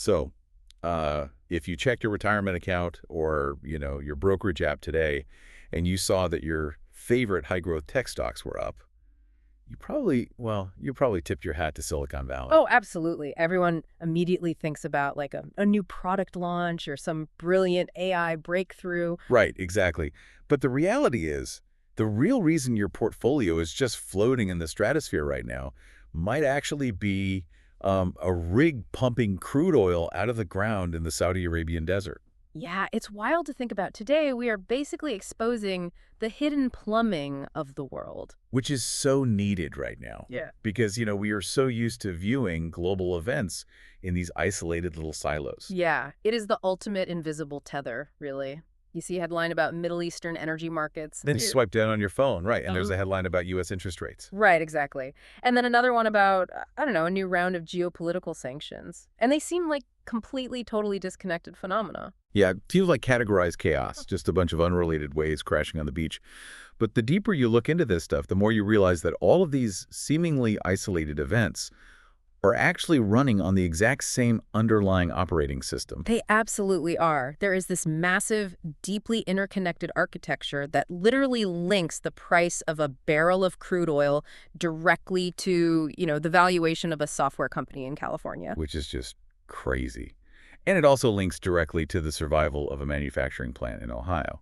So, if you checked your retirement account or, your brokerage app today and you saw that your favorite high-growth tech stocks were up, you probably tipped your hat to Silicon Valley. Oh, absolutely. Everyone immediately thinks about like a new product launch or some brilliant AI breakthrough. Right, exactly. But the reality is, the real reason your portfolio is just floating in the stratosphere right now might actually be a rig pumping crude oil out of the ground in the Saudi Arabian desert. Yeah, it's wild to think about. Today, we are basically exposing the hidden plumbing of the world. Which is so needed right now. Yeah. Because, we are so used to viewing global events in these isolated little silos. Yeah, it is the ultimate invisible tether, really. You see a headline about Middle Eastern energy markets. Then you swipe down on your phone, right, and there's a headline about U.S. interest rates. Right, exactly. And then another one about, I don't know, a new round of geopolitical sanctions. And they seem like completely, totally disconnected phenomena. Yeah, it feels like categorized chaos, just a bunch of unrelated waves crashing on the beach. But the deeper you look into this stuff, the more you realize that all of these seemingly isolated events are actually running on the exact same underlying operating system. They absolutely are. There is this massive, deeply interconnected architecture that literally links the price of a barrel of crude oil directly to, the valuation of a software company in California. Which is just crazy. And it also links directly to the survival of a manufacturing plant in Ohio.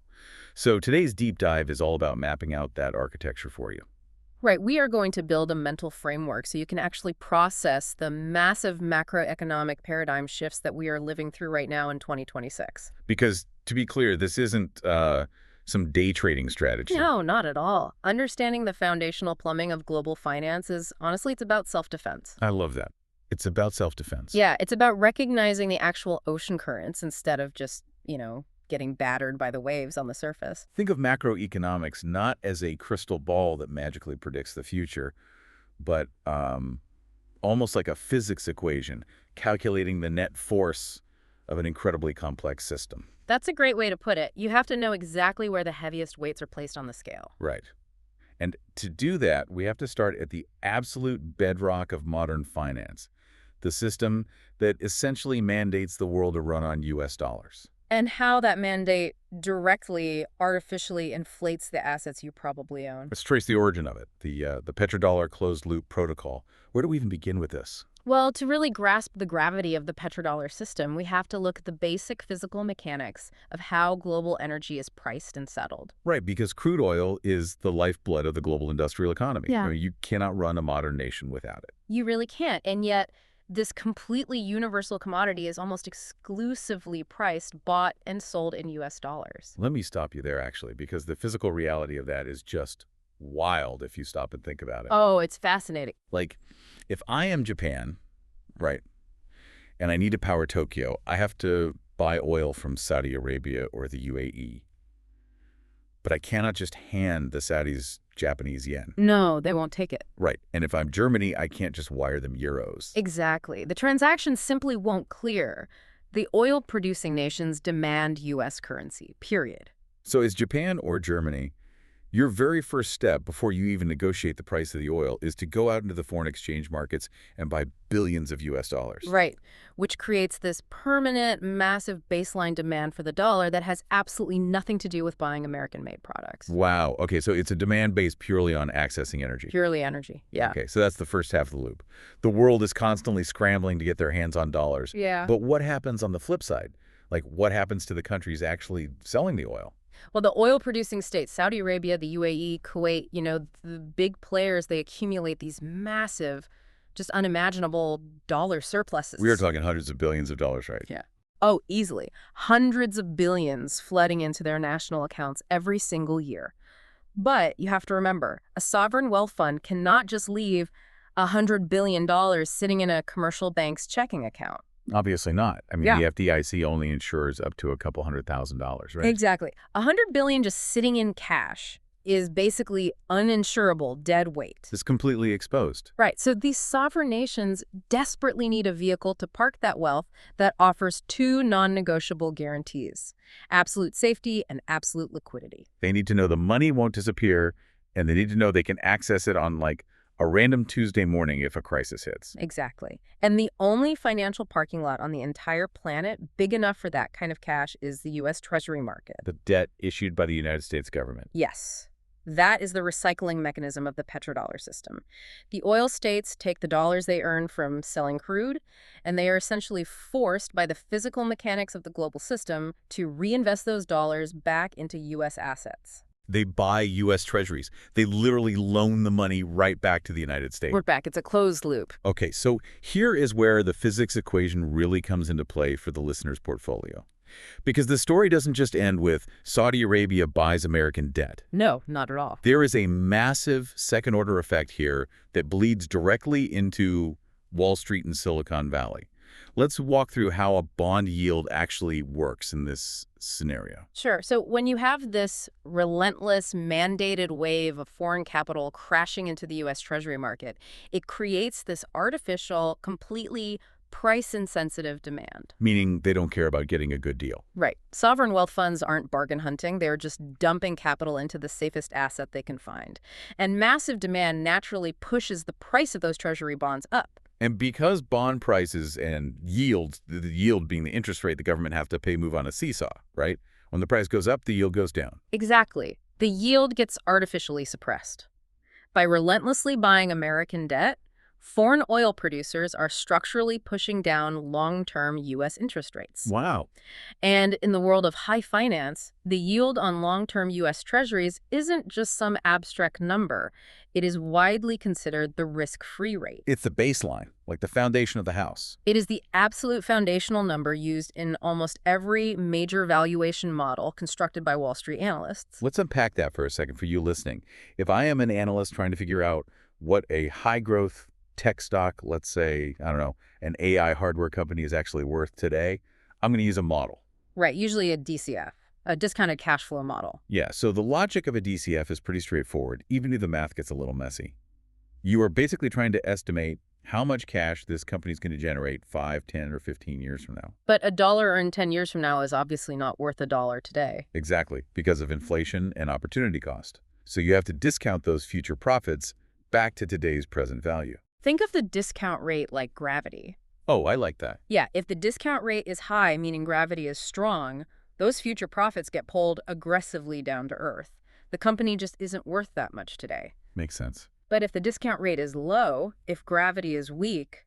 So today's deep dive is all about mapping out that architecture for you. Right, we are going to build a mental framework so you can actually process the massive macroeconomic paradigm shifts that we are living through right now in 2026. Because, to be clear, this isn't some day trading strategy. No, not at all. Understanding the foundational plumbing of global finance is, honestly, it's about self-defense. I love that. It's about self-defense. Yeah, it's about recognizing the actual ocean currents instead of just, getting battered by the waves on the surface. Think of macroeconomics not as a crystal ball that magically predicts the future, but almost like a physics equation, calculating the net force of an incredibly complex system. That's a great way to put it. You have to know exactly where the heaviest weights are placed on the scale. Right. And to do that, we have to start at the absolute bedrock of modern finance, the system that essentially mandates the world to run on U.S. dollars. And how that mandate directly, artificially inflates the assets you probably own. Let's trace the origin of it, the petrodollar closed-loop protocol. Where do we even begin with this? Well, to really grasp the gravity of the petrodollar system, we have to look at the basic physical mechanics of how global energy is priced and settled. Right, because crude oil is the lifeblood of the global industrial economy. Yeah. You cannot run a modern nation without it. You really can't, and yet this completely universal commodity is almost exclusively priced, bought, and sold in U.S. dollars. Let me stop you there, actually, because the physical reality of that is just wild if you stop and think about it. Oh, it's fascinating. Like, if I am Japan, right, and I need to power Tokyo, I have to buy oil from Saudi Arabia or the UAE. But I cannot just hand the Saudis Japanese yen. No, they won't take it. Right. And if I'm Germany, I can't just wire them euros. Exactly. The transaction simply won't clear. The oil-producing nations demand U.S. currency, period. So is Japan or Germany, your very first step before you even negotiate the price of the oil is to go out into the foreign exchange markets and buy billions of U.S. dollars. Right, which creates this permanent, massive baseline demand for the dollar that has absolutely nothing to do with buying American-made products. Wow. Okay, so it's a demand based purely on accessing energy. Purely energy, yeah. Okay, so that's the first half of the loop. The world is constantly scrambling to get their hands on dollars. Yeah. But what happens on the flip side? Like, what happens to the countries actually selling the oil? Well, the oil-producing states, Saudi Arabia, the UAE, Kuwait, the big players, they accumulate these massive, just unimaginable dollar surpluses. We are talking hundreds of billions of dollars, right? Yeah. Oh, easily. Hundreds of billions flooding into their national accounts every single year. But you have to remember, a sovereign wealth fund cannot just leave $100 billion sitting in a commercial bank's checking account. Obviously not. I mean, Yeah. the FDIC only insures up to a couple $100,000, right? Exactly. $100 billion just sitting in cash is basically uninsurable dead weight. It's completely exposed. Right. So these sovereign nations desperately need a vehicle to park that wealth that offers two non-negotiable guarantees: absolute safety and absolute liquidity. They need to know the money won't disappear, and they need to know they can access it on, like, A random Tuesday morning if a crisis hits. Exactly. And the only financial parking lot on the entire planet big enough for that kind of cash is the U.S. Treasury market. The debt issued by the United States government. Yes. That is the recycling mechanism of the petrodollar system. The oil states take the dollars they earn from selling crude, and they are essentially forced by the physical mechanics of the global system to reinvest those dollars back into U.S. assets. They buy U.S. treasuries. They literally loan the money right back to the United States. We're back. It's a closed loop. Okay, so here is where the physics equation really comes into play for the listener's portfolio. Because the story doesn't just end with Saudi Arabia buys American debt. No, not at all. There is a massive second-order effect here that bleeds directly into Wall Street and Silicon Valley. Let's walk through how a bond yield actually works in this scenario. Sure. So when you have this relentless mandated wave of foreign capital crashing into the U.S. Treasury market, it creates this artificial, completely price-insensitive demand. Meaning they don't care about getting a good deal. Right. Sovereign wealth funds aren't bargain hunting. They're just dumping capital into the safest asset they can find. And massive demand naturally pushes the price of those Treasury bonds up. And because bond prices and yields, the yield being the interest rate the government have to pay, move on a seesaw, right? When the price goes up, the yield goes down. Exactly. The yield gets artificially suppressed. By relentlessly buying American debt, foreign oil producers are structurally pushing down long-term U.S. interest rates. Wow. And in the world of high finance, the yield on long-term U.S. treasuries isn't just some abstract number. It is widely considered the risk-free rate. It's the baseline, like the foundation of the house. It is the absolute foundational number used in almost every major valuation model constructed by Wall Street analysts. Let's unpack that for a second for you listening. If I am an analyst trying to figure out what a high-growth tech stock, let's say, I don't know, an AI hardware company is actually worth today, I'm going to use a model. Right, usually a DCF, a discounted cash flow model. Yeah, so the logic of a DCF is pretty straightforward, even if the math gets a little messy. You are basically trying to estimate how much cash this company is going to generate 5, 10, or 15 years from now. But a dollar earned 10 years from now is obviously not worth a dollar today. Exactly, because of inflation and opportunity cost. So you have to discount those future profits back to today's present value. Think of the discount rate like gravity. Oh, I like that. Yeah, if the discount rate is high, meaning gravity is strong, those future profits get pulled aggressively down to earth. The company just isn't worth that much today. Makes sense. But if the discount rate is low, if gravity is weak,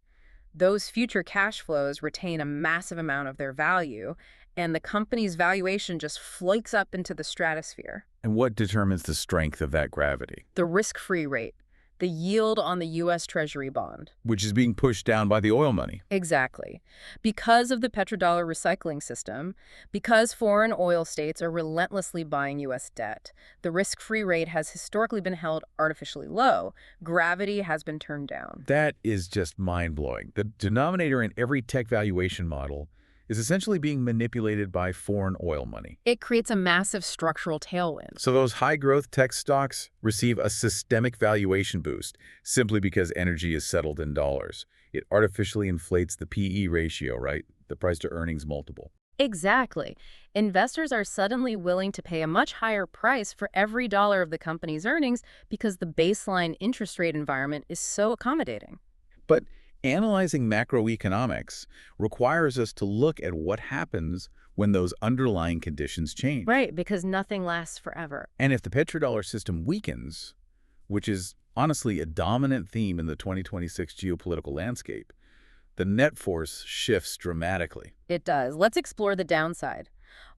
those future cash flows retain a massive amount of their value, and the company's valuation just floats up into the stratosphere. And what determines the strength of that gravity? The risk-free rate, the yield on the U.S. Treasury bond. Which is being pushed down by the oil money. Exactly. Because of the petrodollar recycling system, because foreign oil states are relentlessly buying U.S. debt, the risk-free rate has historically been held artificially low. Gravity has been turned down. That is just mind-blowing. The denominator in every tech valuation model is essentially being manipulated by foreign oil money. It creates a massive structural tailwind. So those high-growth tech stocks receive a systemic valuation boost simply because energy is settled in dollars. It artificially inflates the PE ratio, right? The price-to-earnings multiple. Exactly. Investors are suddenly willing to pay a much higher price for every dollar of the company's earnings because the baseline interest rate environment is so accommodating. But analyzing macroeconomics requires us to look at what happens when those underlying conditions change. Right, because nothing lasts forever. And if the petrodollar system weakens, which is honestly a dominant theme in the 2026 geopolitical landscape, the net force shifts dramatically. It does. Let's explore the downside.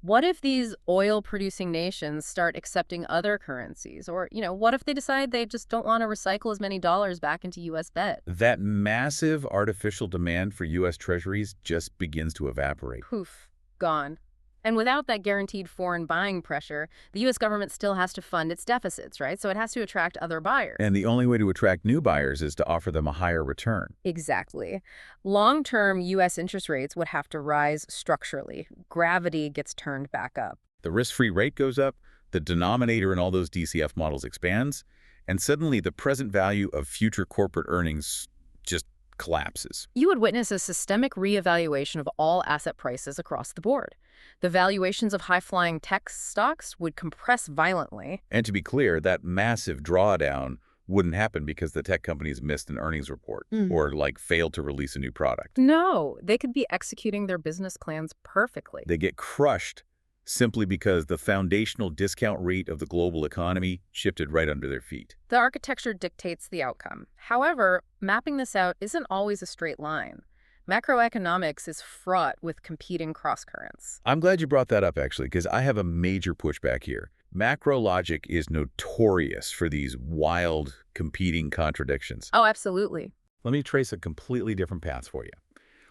What if these oil-producing nations start accepting other currencies? Or, what if they decide they just don't want to recycle as many dollars back into U.S. debt? That massive artificial demand for U.S. treasuries just begins to evaporate. Poof, gone. And without that guaranteed foreign buying pressure, the U.S. government still has to fund its deficits, right? So it has to attract other buyers. And the only way to attract new buyers is to offer them a higher return. Exactly. Long-term U.S. interest rates would have to rise structurally. Gravity gets turned back up. The risk-free rate goes up, the denominator in all those DCF models expands, and suddenly the present value of future corporate earnings just collapses. You would witness a systemic reevaluation of all asset prices across the board. The valuations of high-flying tech stocks would compress violently. And to be clear, that massive drawdown wouldn't happen because the tech companies missed an earnings report or, like, failed to release a new product. No, they could be executing their business plans perfectly. They get crushed simply because the foundational discount rate of the global economy shifted right under their feet. The architecture dictates the outcome. However, mapping this out isn't always a straight line. Macroeconomics is fraught with competing crosscurrents. I'm glad you brought that up, actually, because I have a major pushback here. Macro logic is notorious for these wild, competing contradictions. Oh, absolutely. Let me trace a completely different path for you.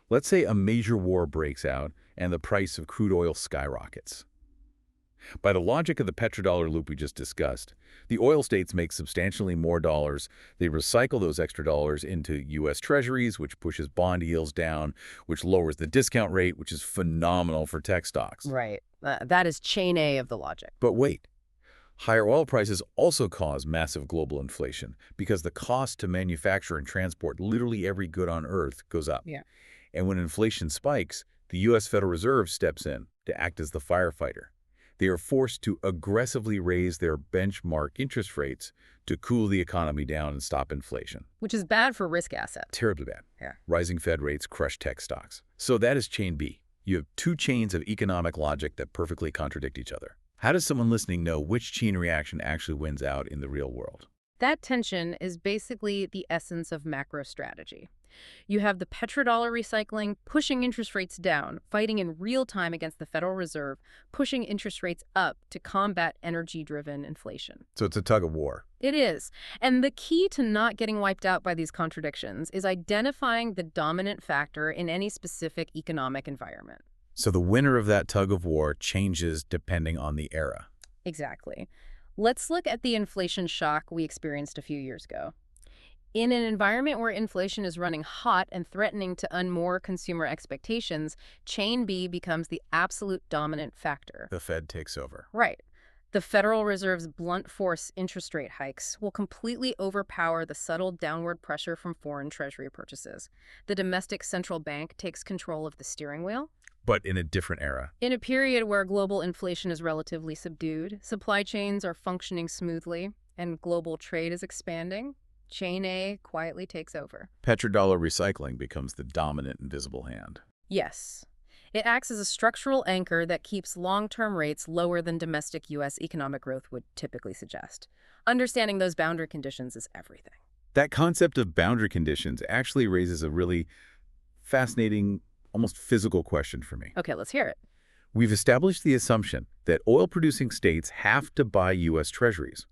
Let's say a major war breaks out and the price of crude oil skyrockets. By the logic of the petrodollar loop we just discussed, the oil states make substantially more dollars. They recycle those extra dollars into U.S. treasuries, which pushes bond yields down, which lowers the discount rate, which is phenomenal for tech stocks. Right. That is chain A of the logic. But wait. Higher oil prices also cause massive global inflation because the cost to manufacture and transport literally every good on Earth goes up. Yeah. And when inflation spikes, the U.S. Federal Reserve steps in to act as the firefighter. They are forced to aggressively raise their benchmark interest rates to cool the economy down and stop inflation. Which is bad for risk assets. Terribly bad. Yeah. Rising Fed rates crush tech stocks. So that is chain B. You have two chains of economic logic that perfectly contradict each other. How does someone listening know which chain reaction actually wins out in the real world? That tension is basically the essence of macro strategy. You have the petrodollar recycling pushing interest rates down, fighting in real time against the Federal Reserve, pushing interest rates up to combat energy-driven inflation. So it's a tug of war. It is. And the key to not getting wiped out by these contradictions is identifying the dominant factor in any specific economic environment. So the winner of that tug of war changes depending on the era. Exactly. Let's look at the inflation shock we experienced a few years ago. In an environment where inflation is running hot and threatening to unmoor consumer expectations, chain B becomes the absolute dominant factor. The Fed takes over. Right. The Federal Reserve's blunt force interest rate hikes will completely overpower the subtle downward pressure from foreign treasury purchases. The domestic central bank takes control of the steering wheel. But in a different era. In a period where global inflation is relatively subdued, supply chains are functioning smoothly, and global trade is expanding, chain A quietly takes over. Petrodollar recycling becomes the dominant invisible hand. Yes. It acts as a structural anchor that keeps long-term rates lower than domestic U.S. economic growth would typically suggest. Understanding those boundary conditions is everything. That concept of boundary conditions actually raises a really fascinating, almost physical question for me. Okay, let's hear it. We've established the assumption that oil-producing states have to buy U.S. treasuries.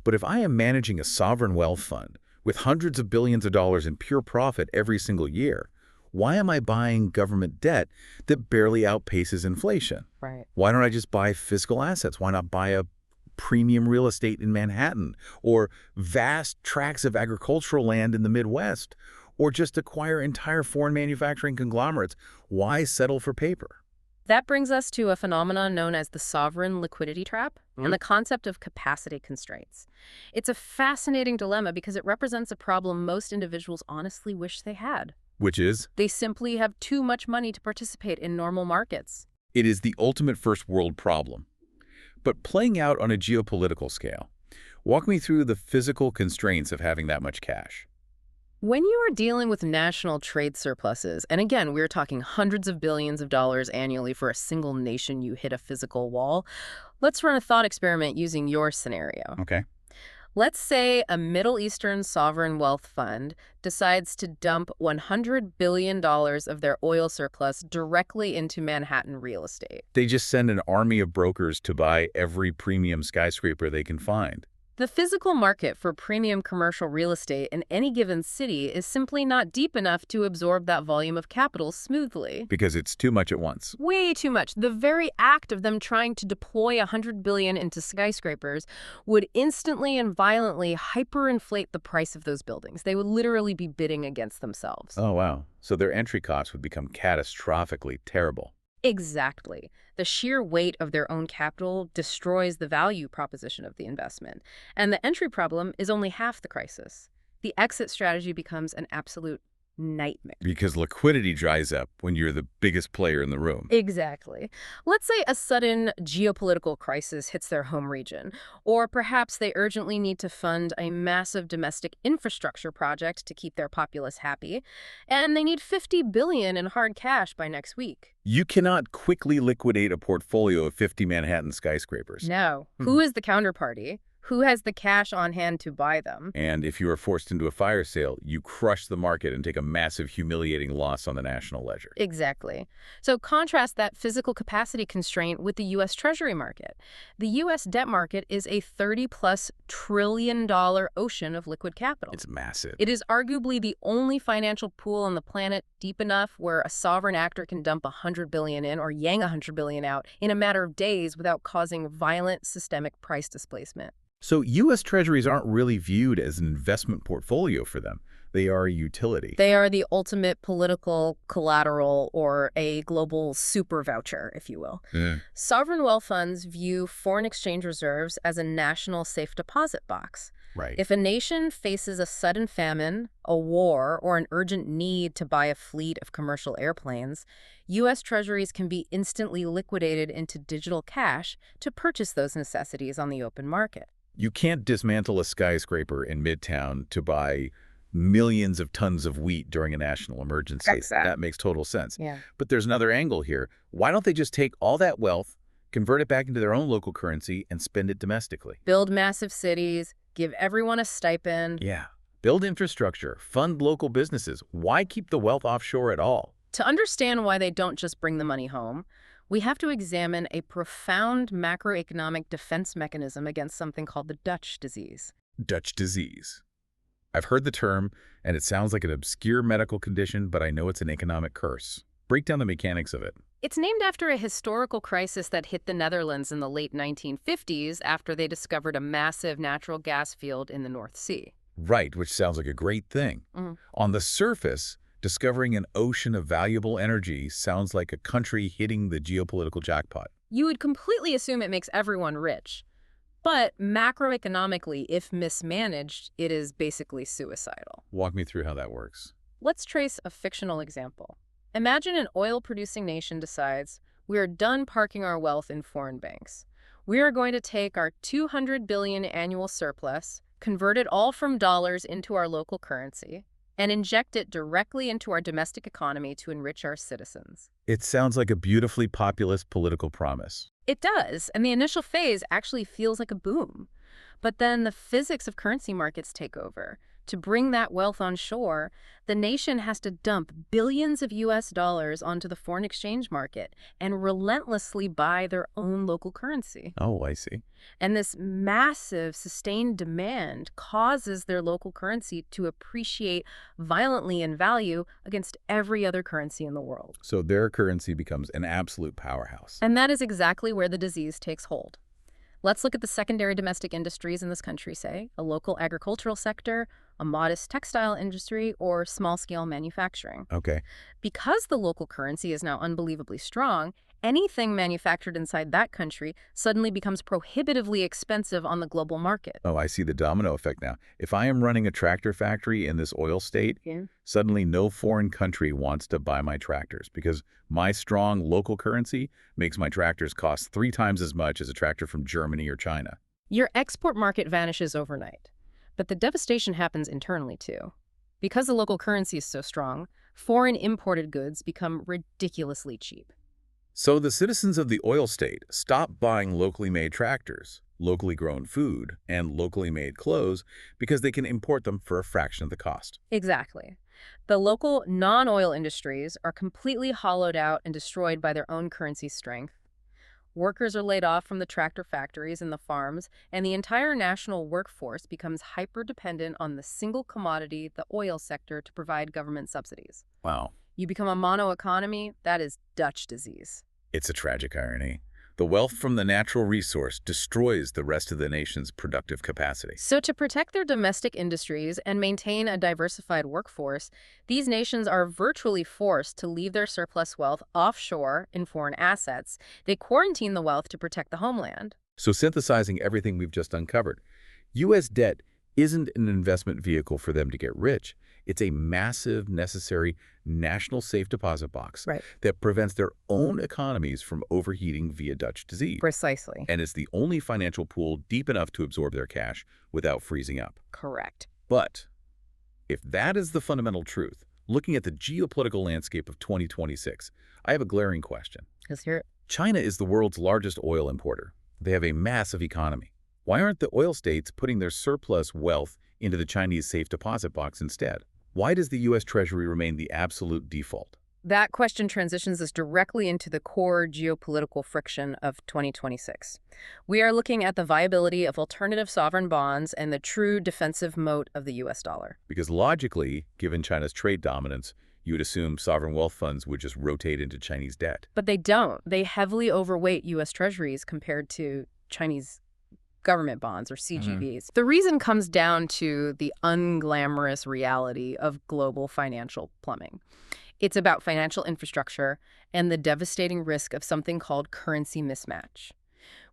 But if I am managing a sovereign wealth fund with hundreds of billions of dollars in pure profit every single year, why am I buying government debt that barely outpaces inflation? Right. Why don't I just buy physical assets? Why not buy a premium real estate in Manhattan or vast tracts of agricultural land in the Midwest or just acquire entire foreign manufacturing conglomerates? Why settle for paper? That brings us to a phenomenon known as the sovereign liquidity trap and the concept of capacity constraints. It's a fascinating dilemma because it represents a problem most individuals honestly wish they had. Which is? They simply have too much money to participate in normal markets. It is the ultimate first world problem. But playing out on a geopolitical scale, walk me through the physical constraints of having that much cash. When you are dealing with national trade surpluses, and again, we're talking hundreds of billions of dollars annually for a single nation, you hit a physical wall. Let's run a thought experiment using your scenario. Okay. Let's say a Middle Eastern sovereign wealth fund decides to dump $100 billion of their oil surplus directly into Manhattan real estate. They just send an army of brokers to buy every premium skyscraper they can find. The physical market for premium commercial real estate in any given city is simply not deep enough to absorb that volume of capital smoothly. Because it's too much at once. Way too much. The very act of them trying to deploy $100 billion into skyscrapers would instantly and violently hyperinflate the price of those buildings. They would literally be bidding against themselves. Oh, wow. So their entry costs would become catastrophically terrible. Exactly. The sheer weight of their own capital destroys the value proposition of the investment. And the entry problem is only half the crisis. The exit strategy becomes an absolute nightmare. Because liquidity dries up when you're the biggest player in the room. Exactly. Let's say a sudden geopolitical crisis hits their home region, or perhaps they urgently need to fund a massive domestic infrastructure project to keep their populace happy, and they need $50 billion in hard cash by next week. You cannot quickly liquidate a portfolio of 50 Manhattan skyscrapers. No. Who is the counterparty? Who has the cash on hand to buy them? And if you are forced into a fire sale, you crush the market and take a massive, humiliating loss on the national ledger. Exactly. So contrast that physical capacity constraint with the U.S. Treasury market. The U.S. debt market is a $30+ trillion ocean of liquid capital. It's massive. It is arguably the only financial pool on the planet deep enough where a sovereign actor can dump $100 billion in or yang $100 billion out in a matter of days without causing violent systemic price displacement. So U.S. Treasuries aren't really viewed as an investment portfolio for them. They are a utility. They are the ultimate political collateral, or a global super voucher, if you will. Sovereign wealth funds view foreign exchange reserves as a national safe deposit box. Right. If a nation faces a sudden famine, a war, or an urgent need to buy a fleet of commercial airplanes, U.S. Treasuries can be instantly liquidated into digital cash to purchase those necessities on the open market. You can't dismantle a skyscraper in Midtown to buy millions of tons of wheat during a national emergency. Exactly. That makes total sense. Yeah. But there's another angle here. Why don't they just take all that wealth, convert it back into their own local currency, and spend it domestically? Build massive cities, give everyone a stipend. Yeah. Build infrastructure, fund local businesses. Why keep the wealth offshore at all? To understand why they don't just bring the money home, we have to examine a profound macroeconomic defense mechanism against something called the Dutch disease. Dutch disease. I've heard the term, and it sounds like an obscure medical condition, but I know it's an economic curse. Break down the mechanics of it. It's named after a historical crisis that hit the Netherlands in the late 1950s after they discovered a massive natural gas field in the North Sea. Right, which sounds like a great thing. On the surface, discovering an ocean of valuable energy sounds like a country hitting the geopolitical jackpot. You would completely assume it makes everyone rich. But macroeconomically, if mismanaged, it is basically suicidal. Walk me through how that works. Let's trace a fictional example. Imagine an oil-producing nation decides, we are done parking our wealth in foreign banks. We are going to take our $200 billion annual surplus, convert it all from dollars into our local currency, and inject it directly into our domestic economy to enrich our citizens. It sounds like a beautifully populist political promise. It does, and the initial phase actually feels like a boom. But then the physics of currency markets take over. To bring that wealth on shore, the nation has to dump billions of US dollars onto the foreign exchange market and relentlessly buy their own local currency. Oh, I see. And this massive, sustained demand causes their local currency to appreciate violently in value against every other currency in the world. So their currency becomes an absolute powerhouse. And that is exactly where the disease takes hold. Let's look at the secondary domestic industries in this country, say, a local agricultural sector, a modest textile industry, or small-scale manufacturing. Okay. Because the local currency is now unbelievably strong, anything manufactured inside that country suddenly becomes prohibitively expensive on the global market. Oh, I see the domino effect now. If I am running a tractor factory in this oil state, suddenly no foreign country wants to buy my tractors because my strong local currency makes my tractors cost 3 times as much as a tractor from Germany or China. Your export market vanishes overnight, but the devastation happens internally too. Because the local currency is so strong, foreign imported goods become ridiculously cheap. So the citizens of the oil state stop buying locally made tractors, locally grown food, and locally made clothes because they can import them for a fraction of the cost. Exactly. The local non-oil industries are completely hollowed out and destroyed by their own currency strength. Workers are laid off from the tractor factories and the farms, and the entire national workforce becomes hyper-dependent on the single commodity, the oil sector, to provide government subsidies. Wow. You become a mono-economy, that is Dutch disease. It's a tragic irony. The wealth from the natural resource destroys the rest of the nation's productive capacity. So to protect their domestic industries and maintain a diversified workforce, these nations are virtually forced to leave their surplus wealth offshore in foreign assets. They quarantine the wealth to protect the homeland. So synthesizing everything we've just uncovered, U.S. debt isn't an investment vehicle for them to get rich. It's a massive, necessary national safe deposit box Right. that prevents their own economies from overheating via Dutch disease. Precisely. And it's the only financial pool deep enough to absorb their cash without freezing up. Correct. But if that is the fundamental truth, looking at the geopolitical landscape of 2026, I have a glaring question. Let's hear it. China is the world's largest oil importer. They have a massive economy. Why aren't the oil states putting their surplus wealth into the Chinese safe deposit box instead? Why does the U.S. Treasury remain the absolute default? That question transitions us directly into the core geopolitical friction of 2026. We are looking at the viability of alternative sovereign bonds and the true defensive moat of the U.S. dollar. Because logically, given China's trade dominance, you would assume sovereign wealth funds would just rotate into Chinese debt. But they don't. They heavily overweight U.S. Treasuries compared to Chinese government bonds, or CGBs. The reason comes down to the unglamorous reality of global financial plumbing. It's about financial infrastructure and the devastating risk of something called currency mismatch.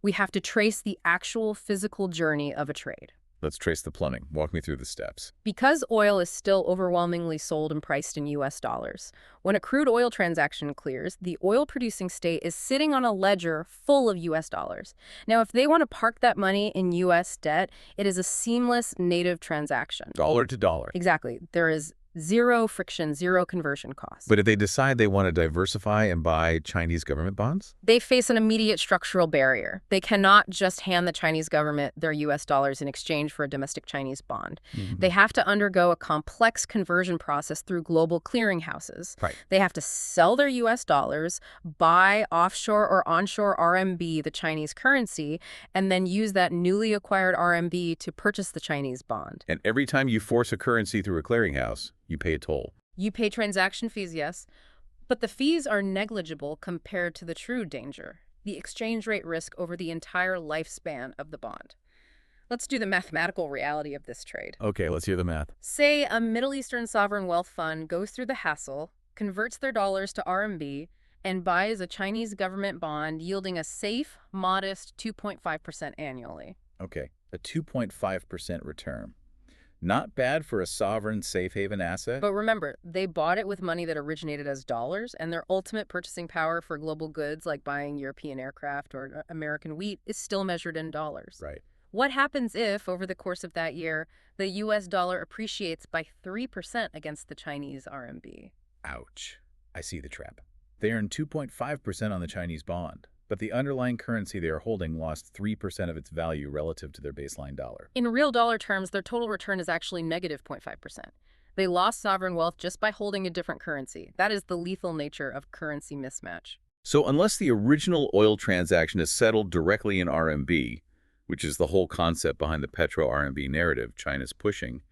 We have to trace the actual physical journey of a trade. Let's trace the plumbing. Walk me through the steps. Because oil is still overwhelmingly sold and priced in U.S. dollars, when a crude oil transaction clears, the oil-producing state is sitting on a ledger full of U.S. dollars. Now, if they want to park that money in U.S. debt, it is a seamless native transaction. Dollar to dollar. Exactly. There is zero friction, zero conversion costs. But if they decide they want to diversify and buy Chinese government bonds? They face an immediate structural barrier. They cannot just hand the Chinese government their U.S. dollars in exchange for a domestic Chinese bond. They have to undergo a complex conversion process through global clearinghouses. Right. They have to sell their U.S. dollars, buy offshore or onshore RMB, the Chinese currency, and then use that newly acquired RMB to purchase the Chinese bond. And every time you force a currency through a clearinghouse, you pay a toll. You pay transaction fees, yes, but the fees are negligible compared to the true danger, the exchange rate risk over the entire lifespan of the bond. Let's do the mathematical reality of this trade. Okay, let's hear the math. Say a Middle Eastern sovereign wealth fund goes through the hassle, converts their dollars to RMB, and buys a Chinese government bond yielding a safe, modest 2.5% annually. Okay, a 2.5% return. Not bad for a sovereign safe haven asset. But remember, they bought it with money that originated as dollars, and their ultimate purchasing power for global goods like buying European aircraft or American wheat is still measured in dollars. Right. What happens if, over the course of that year, the U.S. dollar appreciates by 3% against the Chinese RMB? Ouch. I see the trap. They earn 2.5% on the Chinese bond, but the underlying currency they are holding lost 3% of its value relative to their baseline dollar. In real dollar terms, their total return is actually negative 0.5%. They lost sovereign wealth just by holding a different currency. That is the lethal nature of currency mismatch. So unless the original oil transaction is settled directly in RMB, which is the whole concept behind the petro-RMB narrative China's pushing,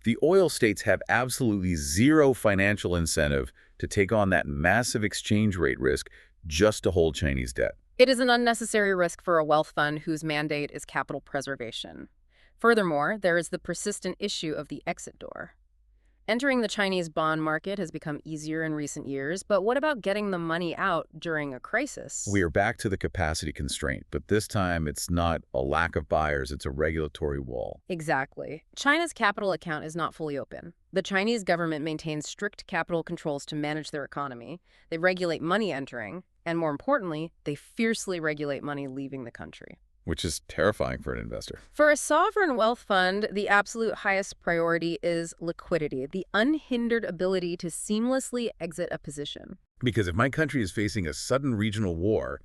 the oil states have absolutely zero financial incentive to take on that massive exchange rate risk just to hold Chinese debt. It is an unnecessary risk for a wealth fund whose mandate is capital preservation. Furthermore, there is the persistent issue of the exit door. Entering the Chinese bond market has become easier in recent years, but what about getting the money out during a crisis? We are back to the capacity constraint, but this time it's not a lack of buyers, it's a regulatory wall. Exactly. China's capital account is not fully open. The Chinese government maintains strict capital controls to manage their economy. They regulate money entering, and more importantly, they fiercely regulate money leaving the country. Which is terrifying for an investor. For a sovereign wealth fund, the absolute highest priority is liquidity, the unhindered ability to seamlessly exit a position. Because if my country is facing a sudden regional war,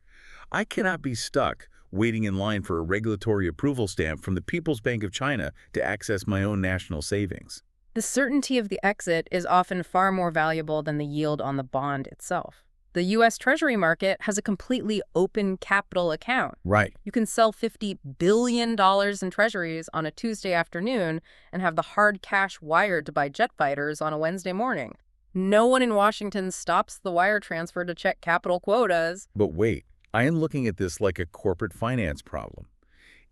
I cannot be stuck waiting in line for a regulatory approval stamp from the People's Bank of China to access my own national savings. The certainty of the exit is often far more valuable than the yield on the bond itself. The U.S. Treasury market has a completely open capital account. Right. You can sell $50 billion in treasuries on a Tuesday afternoon and have the hard cash wired to buy jet fighters on a Wednesday morning. No one in Washington stops the wire transfer to check capital quotas. But wait, I am looking at this like a corporate finance problem.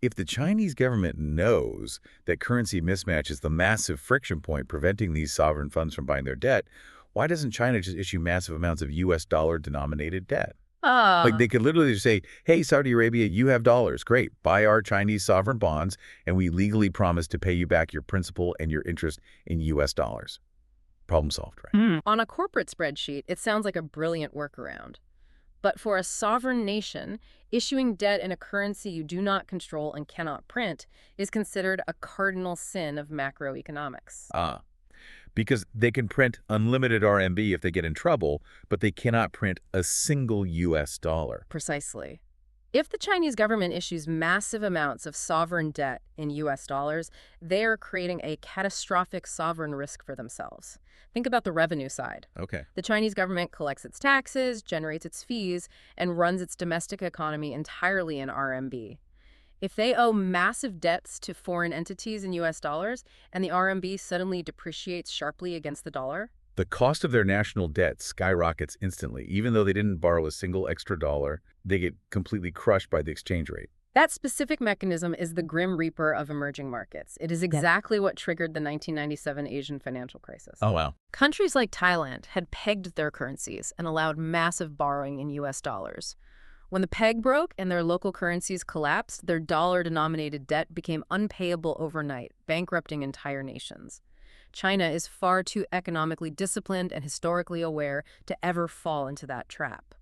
If the Chinese government knows that currency mismatch is the massive friction point preventing these sovereign funds from buying their debt, why doesn't China just issue massive amounts of U.S. dollar-denominated debt? Like they could literally just say, hey, Saudi Arabia, you have dollars. Great. Buy our Chinese sovereign bonds, and we legally promise to pay you back your principal and your interest in U.S. dollars. Problem solved, right? On a corporate spreadsheet, it sounds like a brilliant workaround. But for a sovereign nation, issuing debt in a currency you do not control and cannot print is considered a cardinal sin of macroeconomics. Because they can print unlimited RMB if they get in trouble, but they cannot print a single U.S. dollar. Precisely. If the Chinese government issues massive amounts of sovereign debt in U.S. dollars, they are creating a catastrophic sovereign risk for themselves. Think about the revenue side. Okay. The Chinese government collects its taxes, generates its fees, and runs its domestic economy entirely in RMB. If they owe massive debts to foreign entities in U.S. dollars and the RMB suddenly depreciates sharply against the dollar, The cost of their national debt skyrockets instantly. Even though they didn't borrow a single extra dollar, they get completely crushed by the exchange rate. that specific mechanism is the grim reaper of emerging markets. It is exactly what triggered the 1997 Asian financial crisis. Oh, wow. Countries like Thailand had pegged their currencies and allowed massive borrowing in U.S. dollars. When the peg broke and their local currencies collapsed, their dollar-denominated debt became unpayable overnight, bankrupting entire nations. China is far too economically disciplined and historically aware to ever fall into that trap.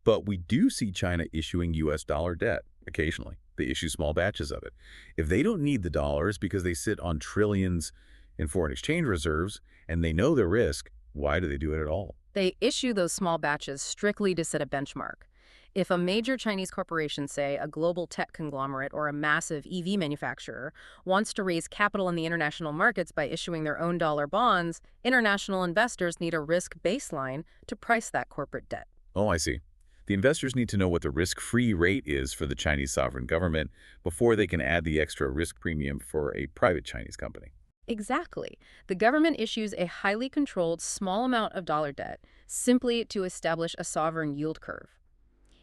But we do see China issuing U.S. dollar debt occasionally. They issue small batches of it. If they don't need the dollars because they sit on trillions in foreign exchange reserves and they know the risk, why do they do it at all? They issue those small batches strictly to set a benchmark. If a major Chinese corporation, say a global tech conglomerate or a massive EV manufacturer, wants to raise capital in the international markets by issuing their own dollar bonds, international investors need a risk baseline to price that corporate debt. Oh, I see. The investors need to know what the risk-free rate is for the Chinese sovereign government before they can add the extra risk premium for a private Chinese company. Exactly. The government issues a highly controlled small amount of dollar debt simply to establish a sovereign yield curve.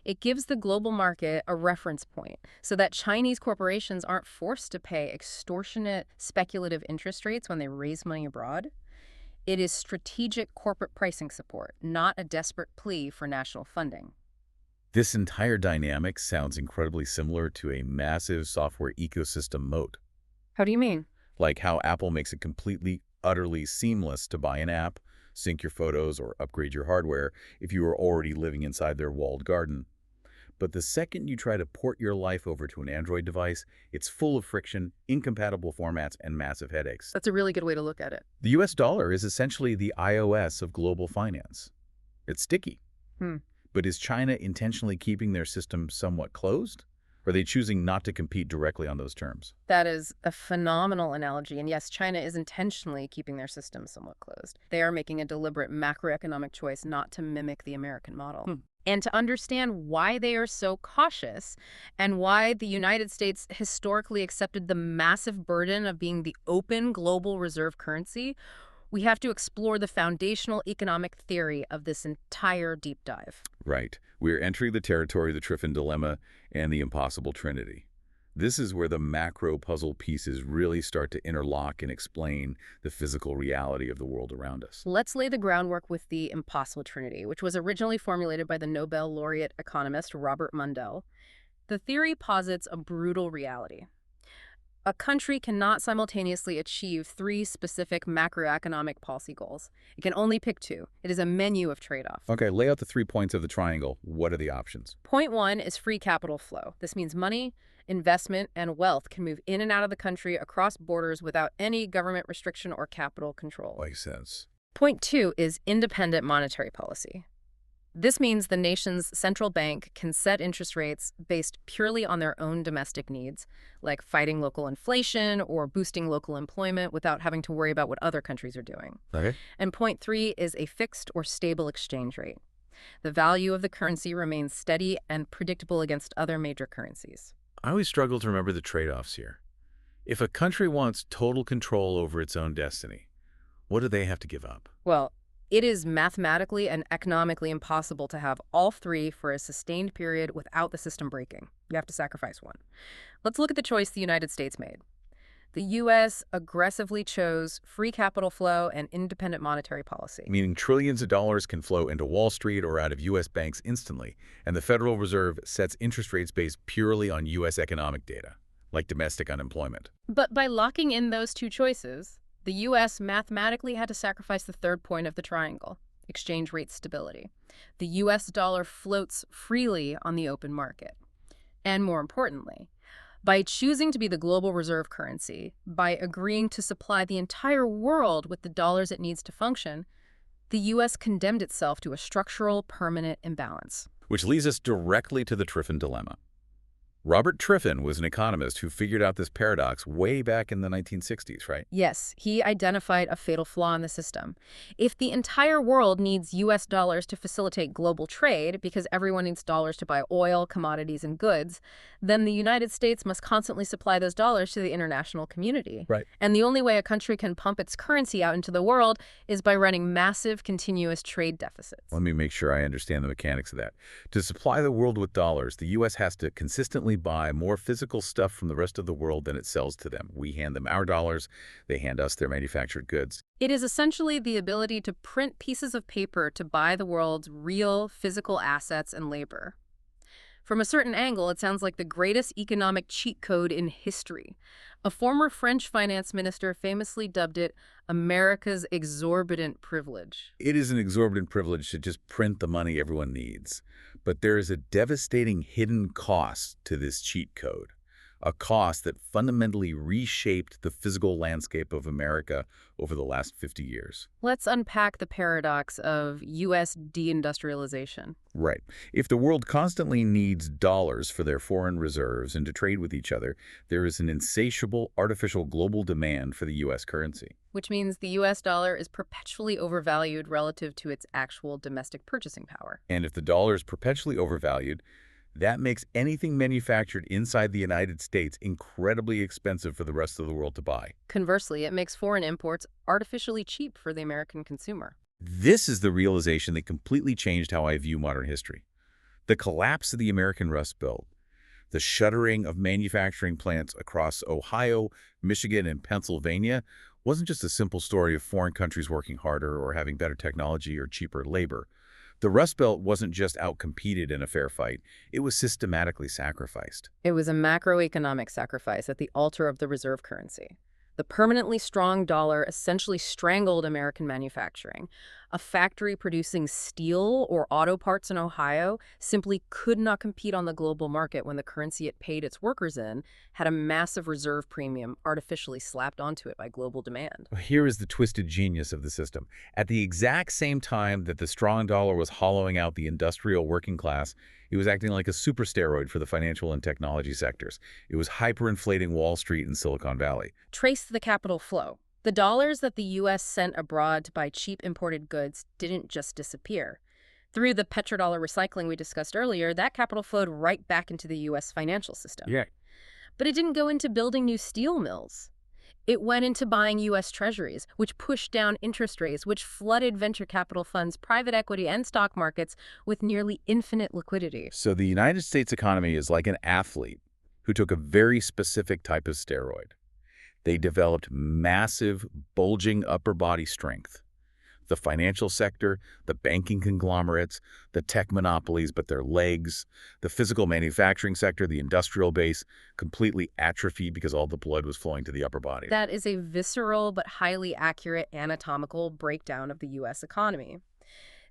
It gives the global market a reference point so that Chinese corporations aren't forced to pay extortionate speculative interest rates when they raise money abroad. It is strategic corporate pricing support, not a desperate plea for national funding. This entire dynamic sounds incredibly similar to a massive software ecosystem moat, How do you mean? like how Apple makes it completely, utterly seamless to buy an app, sync your photos, or upgrade your hardware if you are already living inside their walled garden. But the second you try to port your life over to an Android device, it's full of friction, incompatible formats, and massive headaches. That's a really good way to look at it. The US dollar is essentially the iOS of global finance. It's sticky. But is China intentionally keeping their system somewhat closed? Or are they choosing not to compete directly on those terms? That is a phenomenal analogy. And yes, China is intentionally keeping their system somewhat closed. They are making a deliberate macroeconomic choice not to mimic the American model. And to understand why they are so cautious and why the United States historically accepted the massive burden of being the open global reserve currency, we have to explore the foundational economic theory of this entire deep dive. Right. We're entering the territory of the Triffin dilemma and the impossible trinity. This is where the macro puzzle pieces really start to interlock and explain the physical reality of the world around us. Let's lay the groundwork with the impossible trinity, which was originally formulated by the Nobel laureate economist Robert Mundell. The theory posits a brutal reality. A country cannot simultaneously achieve three specific macroeconomic policy goals. It can only pick two. It is a menu of trade-off. Okay, lay out the 3 points of the triangle. What are the options? Point one is free capital flow. This means money, investment, and wealth can move in and out of the country across borders without any government restriction or capital control. Makes sense. Point two is independent monetary policy. This means the nation's central bank can set interest rates based purely on their own domestic needs, like fighting local inflation or boosting local employment without having to worry about what other countries are doing. Okay. And point three is a fixed or stable exchange rate. The value of the currency remains steady and predictable against other major currencies. I always struggle to remember the trade-offs here. If a country wants total control over its own destiny, what do they have to give up? Well, it is mathematically and economically impossible to have all three for a sustained period without the system breaking. You have to sacrifice one. Let's look at the choice the United States made. The U.S. aggressively chose free capital flow and independent monetary policy. Meaning trillions of dollars can flow into Wall Street or out of U.S. banks instantly, and the Federal Reserve sets interest rates based purely on U.S. economic data, like domestic unemployment. But by locking in those two choices, the U.S. mathematically had to sacrifice the third point of the triangle: exchange rate stability. The U.S. dollar floats freely on the open market. And more importantly, by choosing to be the global reserve currency, by agreeing to supply the entire world with the dollars it needs to function, the U.S. condemned itself to a structural, permanent imbalance. Which leads us directly to the Triffin dilemma. Robert Triffin was an economist who figured out this paradox way back in the 1960s, right? Yes, he identified a fatal flaw in the system. If the entire world needs U.S. dollars to facilitate global trade, because everyone needs dollars to buy oil, commodities, and goods, then the United States must constantly supply those dollars to the international community. Right. And the only way a country can pump its currency out into the world is by running massive, continuous trade deficits. Let me make sure I understand the mechanics of that. To supply the world with dollars, the U.S. has to consistently buy more physical stuff from the rest of the world than it sells to them. We hand them our dollars, they hand us their manufactured goods. It is essentially the ability to print pieces of paper to buy the world's real physical assets and labor. From a certain angle, it sounds like the greatest economic cheat code in history. A former French finance minister famously dubbed it America's exorbitant privilege. It is an exorbitant privilege to just print the money everyone needs. But there is a devastating hidden cost to this cheat code, a cost that fundamentally reshaped the physical landscape of America over the last 50 years. Let's unpack the paradox of U.S. deindustrialization. Right. If the world constantly needs dollars for their foreign reserves and to trade with each other, there is an insatiable artificial global demand for the U.S. currency. Which means the U.S. dollar is perpetually overvalued relative to its actual domestic purchasing power. And if the dollar is perpetually overvalued, that makes anything manufactured inside the United States incredibly expensive for the rest of the world to buy. Conversely, it makes foreign imports artificially cheap for the American consumer. This is the realization that completely changed how I view modern history. The collapse of the American Rust Belt, the shuttering of manufacturing plants across Ohio, Michigan, and Pennsylvania wasn't just a simple story of foreign countries working harder or having better technology or cheaper labor. The Rust Belt wasn't just outcompeted in a fair fight, it was systematically sacrificed. It was a macroeconomic sacrifice at the altar of the reserve currency. The permanently strong dollar essentially strangled American manufacturing. A factory producing steel or auto parts in Ohio simply could not compete on the global market when the currency it paid its workers in had a massive reserve premium artificially slapped onto it by global demand. Here is the twisted genius of the system. At the exact same time that the strong dollar was hollowing out the industrial working class, it was acting like a super steroid for the financial and technology sectors. It was hyperinflating Wall Street and Silicon Valley. Trace the capital flow. The dollars that the U.S. sent abroad to buy cheap imported goods didn't just disappear. Through the petrodollar recycling we discussed earlier, that capital flowed right back into the U.S. financial system. Yeah. But it didn't go into building new steel mills. It went into buying U.S. treasuries, which pushed down interest rates, which flooded venture capital funds, private equity, and stock markets with nearly infinite liquidity. So the United States economy is like an athlete who took a very specific type of steroid. They developed massive, bulging upper body strength. The financial sector, the banking conglomerates, the tech monopolies, but their legs, the physical manufacturing sector, the industrial base, completely atrophied because all the blood was flowing to the upper body. That is a visceral but highly accurate anatomical breakdown of the U.S. economy.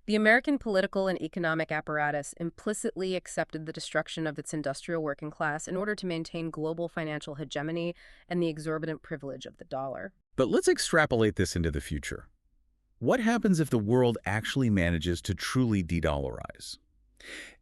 The American political and economic apparatus implicitly accepted the destruction of its industrial working class in order to maintain global financial hegemony and the exorbitant privilege of the dollar. But let's extrapolate this into the future. What happens if the world actually manages to truly de-dollarize?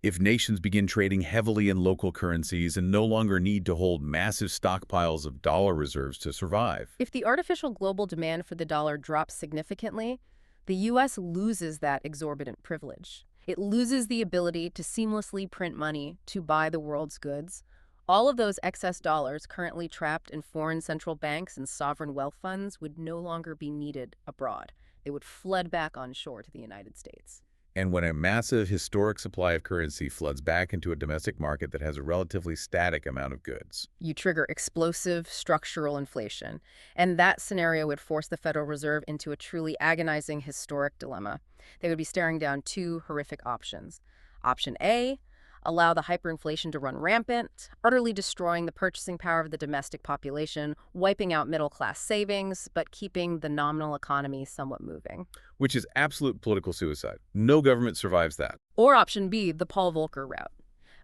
If nations begin trading heavily in local currencies and no longer need to hold massive stockpiles of dollar reserves to survive? If the artificial global demand for the dollar drops significantly, the U.S. loses that exorbitant privilege. It loses the ability to seamlessly print money to buy the world's goods. All of those excess dollars currently trapped in foreign central banks and sovereign wealth funds would no longer be needed abroad. They would flood back onshore to the United States. And when a massive historic supply of currency floods back into a domestic market that has a relatively static amount of goods. You trigger explosive structural inflation, and that scenario would force the Federal Reserve into a truly agonizing historic dilemma. They would be staring down two horrific options. Option A, allow the hyperinflation to run rampant, utterly destroying the purchasing power of the domestic population, wiping out middle-class savings, but keeping the nominal economy somewhat moving. Which is absolute political suicide. No government survives that. Or option B, the Paul Volcker route.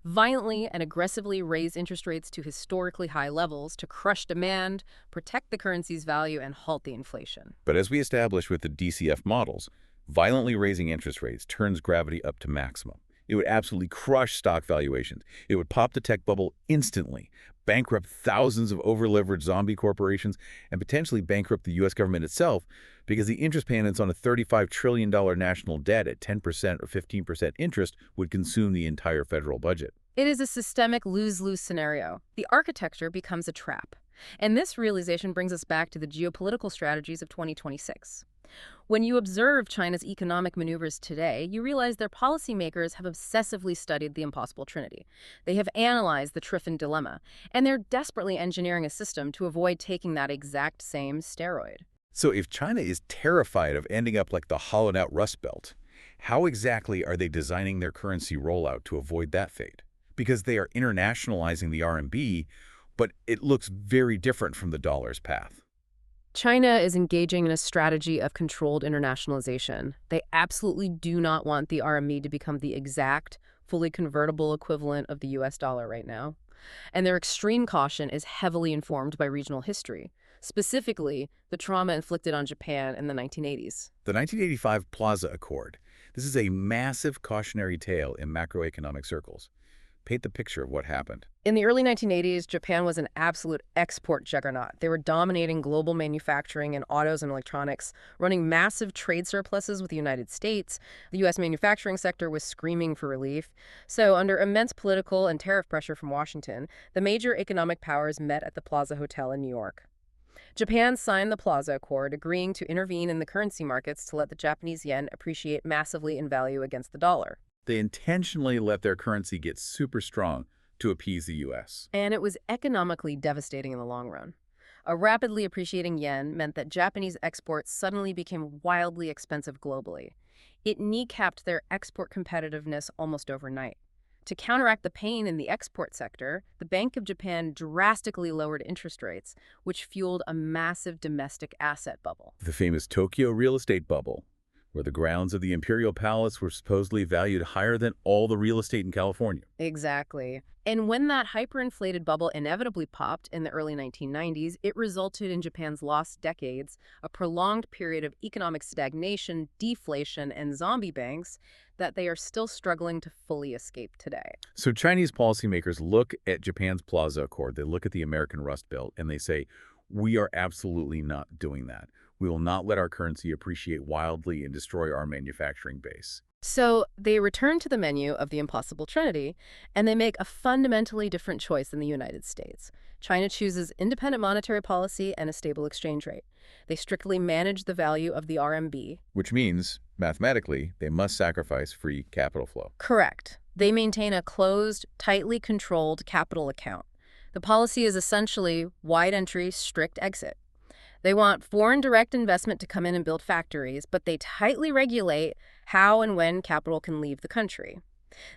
Violently and aggressively raise interest rates to historically high levels to crush demand, protect the currency's value, and halt the inflation. But as we established with the DCF models, violently raising interest rates turns gravity up to maximum. It would absolutely crush stock valuations. It would pop the tech bubble instantly, bankrupt thousands of over-leveraged zombie corporations, and potentially bankrupt the U.S. government itself because the interest payments on a $35 trillion national debt at 10% or 15% interest would consume the entire federal budget. It is a systemic lose-lose scenario. The architecture becomes a trap. And this realization brings us back to the geopolitical strategies of 2026. When you observe China's economic maneuvers today, you realize their policymakers have obsessively studied the impossible trinity. They have analyzed the Triffin dilemma, and they're desperately engineering a system to avoid taking that exact same steroid. So if China is terrified of ending up like the hollowed-out Rust Belt, how exactly are they designing their currency rollout to avoid that fate? Because they are internationalizing the RMB, but it looks very different from the dollar's path. China is engaging in a strategy of controlled internationalization. They absolutely do not want the RMB to become the exact, fully convertible equivalent of the US dollar right now. And their extreme caution is heavily informed by regional history, specifically the trauma inflicted on Japan in the 1980s. The 1985 Plaza Accord. This is a massive cautionary tale in macroeconomic circles. Paint the picture of what happened. In the early 1980s, Japan was an absolute export juggernaut. They were dominating global manufacturing in autos and electronics, running massive trade surpluses with the United States. The U.S. manufacturing sector was screaming for relief. So, under immense political and tariff pressure from Washington, the major economic powers met at the Plaza Hotel in New York. Japan signed the Plaza Accord, agreeing to intervene in the currency markets to let the Japanese yen appreciate massively in value against the dollar. They intentionally let their currency get super strong to appease the U.S. And it was economically devastating in the long run. A rapidly appreciating yen meant that Japanese exports suddenly became wildly expensive globally. It kneecapped their export competitiveness almost overnight. To counteract the pain in the export sector, the Bank of Japan drastically lowered interest rates, which fueled a massive domestic asset bubble. The famous Tokyo real estate bubble, where the grounds of the Imperial Palace were supposedly valued higher than all the real estate in California. Exactly. And when that hyperinflated bubble inevitably popped in the early 1990s, it resulted in Japan's lost decades, a prolonged period of economic stagnation, deflation, and zombie banks that they are still struggling to fully escape today. So Chinese policymakers look at Japan's Plaza Accord, they look at the American Rust Belt, and they say, we are absolutely not doing that. We will not let our currency appreciate wildly and destroy our manufacturing base. So they return to the menu of the impossible trinity, and they make a fundamentally different choice than the United States. China chooses independent monetary policy and a stable exchange rate. They strictly manage the value of the RMB. Which means, mathematically, they must sacrifice free capital flow. Correct. They maintain a closed, tightly controlled capital account. The policy is essentially wide entry, strict exit. They want foreign direct investment to come in and build factories, but they tightly regulate how and when capital can leave the country.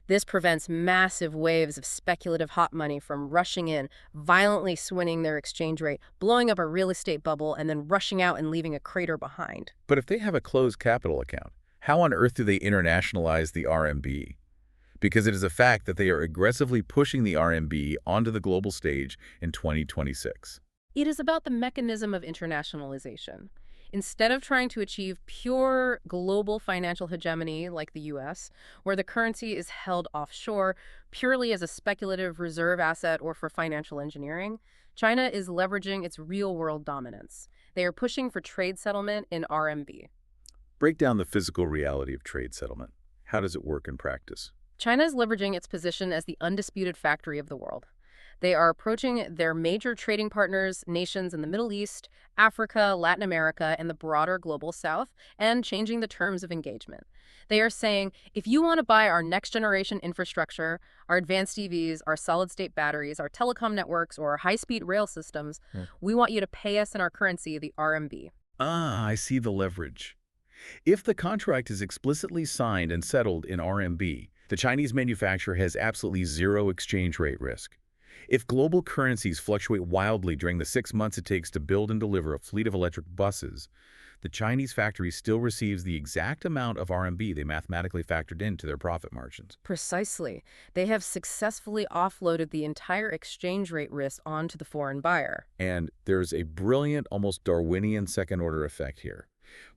This prevents massive waves of speculative hot money from rushing in, violently swinging their exchange rate, blowing up a real estate bubble, and then rushing out and leaving a crater behind. But if they have a closed capital account, how on earth do they internationalize the RMB? Because it is a fact that they are aggressively pushing the RMB onto the global stage in 2026. It is about the mechanism of internationalization. Instead of trying to achieve pure global financial hegemony like the U.S., where the currency is held offshore purely as a speculative reserve asset or for financial engineering, China is leveraging its real-world dominance. They are pushing for trade settlement in RMB. Break down the physical reality of trade settlement. How does it work in practice? China is leveraging its position as the undisputed factory of the world. They are approaching their major trading partners, nations in the Middle East, Africa, Latin America, and the broader global south, and changing the terms of engagement. They are saying, if you want to buy our next generation infrastructure, our advanced EVs, our solid state batteries, our telecom networks, or our high speed rail systems, we want you to pay us in our currency, the RMB. Ah, I see the leverage. If the contract is explicitly signed and settled in RMB, the Chinese manufacturer has absolutely zero exchange rate risk. If global currencies fluctuate wildly during the 6 months it takes to build and deliver a fleet of electric buses, the Chinese factory still receives the exact amount of RMB they mathematically factored into their profit margins. Precisely. They have successfully offloaded the entire exchange rate risk onto the foreign buyer. And there's a brilliant, almost Darwinian second-order effect here.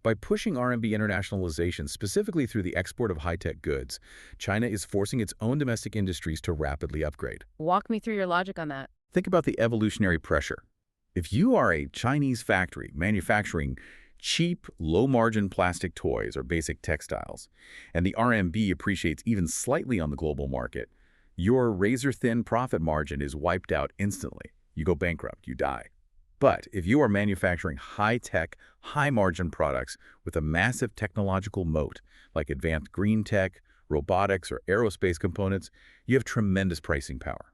By pushing RMB internationalization specifically through the export of high-tech goods, China is forcing its own domestic industries to rapidly upgrade. Walk me through your logic on that. Think about the evolutionary pressure. If you are a Chinese factory manufacturing cheap, low-margin plastic toys or basic textiles, and the RMB appreciates even slightly on the global market, your razor-thin profit margin is wiped out instantly. You go bankrupt, you die. But if you are manufacturing high-tech, high-margin products with a massive technological moat, like advanced green tech, robotics, or aerospace components, you have tremendous pricing power.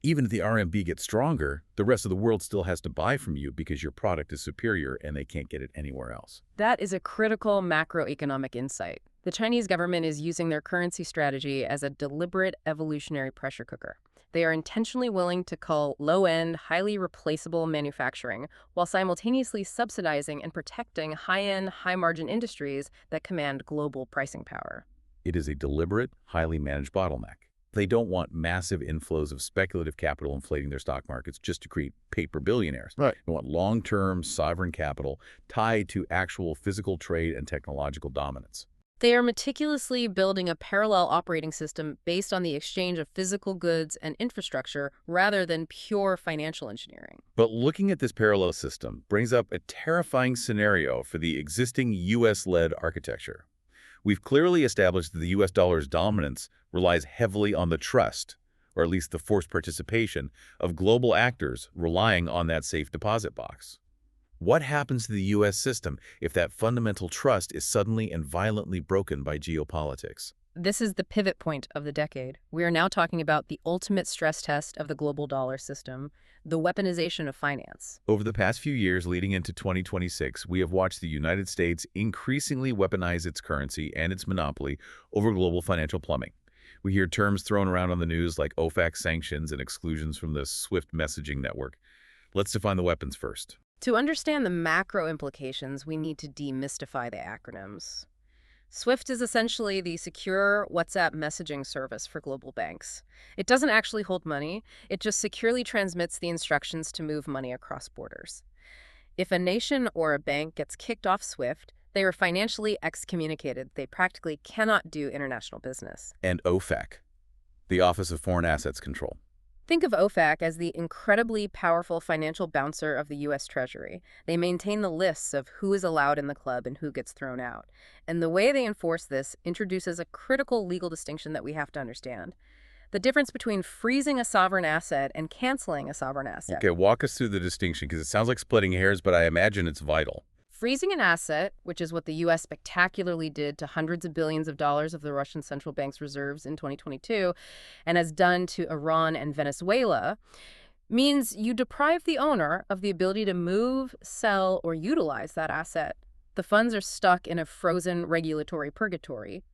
Even if the RMB gets stronger, the rest of the world still has to buy from you because your product is superior and they can't get it anywhere else. That is a critical macroeconomic insight. The Chinese government is using their currency strategy as a deliberate evolutionary pressure cooker. They are intentionally willing to cull low-end, highly replaceable manufacturing while simultaneously subsidizing and protecting high-end, high-margin industries that command global pricing power. It is a deliberate, highly managed bottleneck. They don't want massive inflows of speculative capital inflating their stock markets just to create paper billionaires. Right. They want long-term sovereign capital tied to actual physical trade and technological dominance. They are meticulously building a parallel operating system based on the exchange of physical goods and infrastructure rather than pure financial engineering. But looking at this parallel system brings up a terrifying scenario for the existing U.S.-led architecture. We've clearly established that the U.S. dollar's dominance relies heavily on the trust, or at least the forced participation, of global actors relying on that safe deposit box. What happens to the U.S. system if that fundamental trust is suddenly and violently broken by geopolitics? This is the pivot point of the decade. We are now talking about the ultimate stress test of the global dollar system, the weaponization of finance. Over the past few years leading into 2026, we have watched the United States increasingly weaponize its currency and its monopoly over global financial plumbing. We hear terms thrown around on the news like OFAC sanctions and exclusions from the SWIFT messaging network. Let's define the weapons first. To understand the macro implications, we need to demystify the acronyms. SWIFT is essentially the secure WhatsApp messaging service for global banks. It doesn't actually hold money, it just securely transmits the instructions to move money across borders. If a nation or a bank gets kicked off SWIFT, they are financially excommunicated. They practically cannot do international business. And OFAC, the Office of Foreign Assets Control. Think of OFAC as the incredibly powerful financial bouncer of the U.S. Treasury. They maintain the lists of who is allowed in the club and who gets thrown out. And the way they enforce this introduces a critical legal distinction that we have to understand. The difference between freezing a sovereign asset and canceling a sovereign asset. Okay, walk us through the distinction, because it sounds like splitting hairs, but I imagine it's vital. Freezing an asset, which is what the U.S. spectacularly did to hundreds of billions of dollars of the Russian central bank's reserves in 2022, and has done to Iran and Venezuela, means you deprive the owner of the ability to move, sell, or utilize that asset. The funds are stuck in a frozen regulatory purgatory.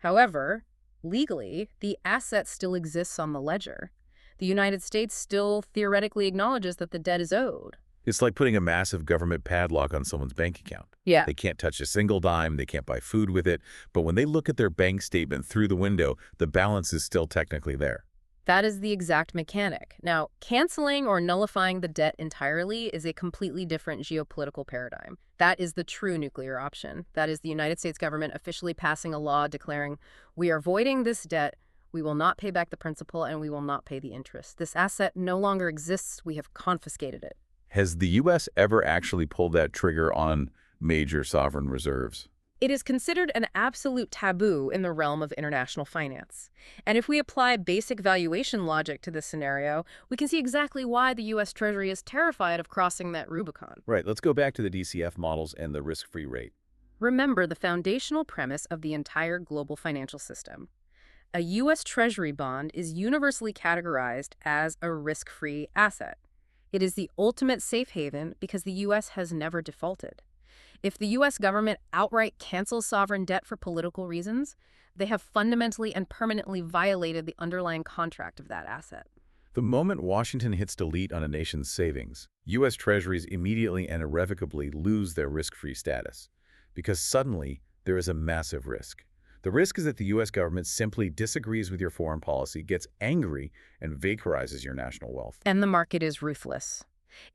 However, legally, the asset still exists on the ledger. The United States still theoretically acknowledges that the debt is owed. It's like putting a massive government padlock on someone's bank account. Yeah. They can't touch a single dime, they can't buy food with it, but when they look at their bank statement through the window, the balance is still technically there. That is the exact mechanic. Now, canceling or nullifying the debt entirely is a completely different geopolitical paradigm. That is the true nuclear option. That is the United States government officially passing a law declaring, we are voiding this debt, we will not pay back the principal, and we will not pay the interest. This asset no longer exists, we have confiscated it. Has the U.S. ever actually pulled that trigger on major sovereign reserves? It is considered an absolute taboo in the realm of international finance. And if we apply basic valuation logic to this scenario, we can see exactly why the U.S. Treasury is terrified of crossing that Rubicon. Right, let's go back to the DCF models and the risk-free rate. Remember the foundational premise of the entire global financial system. A U.S. Treasury bond is universally categorized as a risk-free asset. It is the ultimate safe haven because the U.S. has never defaulted. If the U.S. government outright cancels sovereign debt for political reasons, they have fundamentally and permanently violated the underlying contract of that asset. The moment Washington hits delete on a nation's savings, U.S. Treasuries immediately and irrevocably lose their risk-free status, because suddenly there is a massive risk. The risk is that the U.S. government simply disagrees with your foreign policy, gets angry, and vaporizes your national wealth. And the market is ruthless.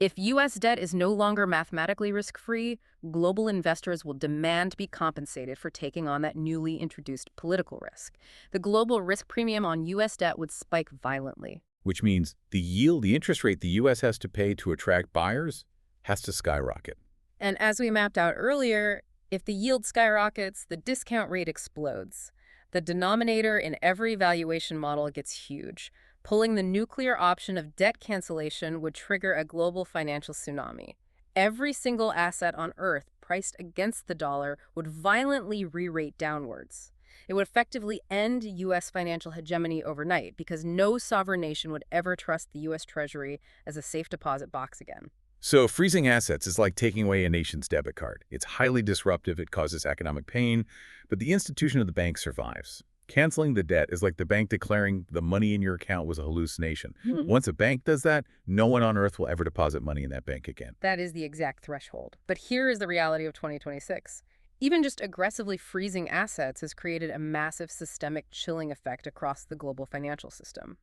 If U.S. debt is no longer mathematically risk-free, global investors will demand to be compensated for taking on that newly introduced political risk. The global risk premium on U.S. debt would spike violently. Which means the interest rate the U.S. has to pay to attract buyers, has to skyrocket. And as we mapped out earlier, if the yield skyrockets, the discount rate explodes. The denominator in every valuation model gets huge. Pulling the nuclear option of debt cancellation would trigger a global financial tsunami. Every single asset on Earth priced against the dollar would violently re-rate downwards. It would effectively end U.S. financial hegemony overnight because no sovereign nation would ever trust the U.S. Treasury as a safe deposit box again. So freezing assets is like taking away a nation's debit card. It's highly disruptive, it causes economic pain, but the institution of the bank survives. Canceling the debt is like the bank declaring the money in your account was a hallucination. Once a bank does that, no one on earth will ever deposit money in that bank again. That is the exact threshold. But here is the reality of 2026. Even just aggressively freezing assets has created a massive systemic chilling effect across the global financial system.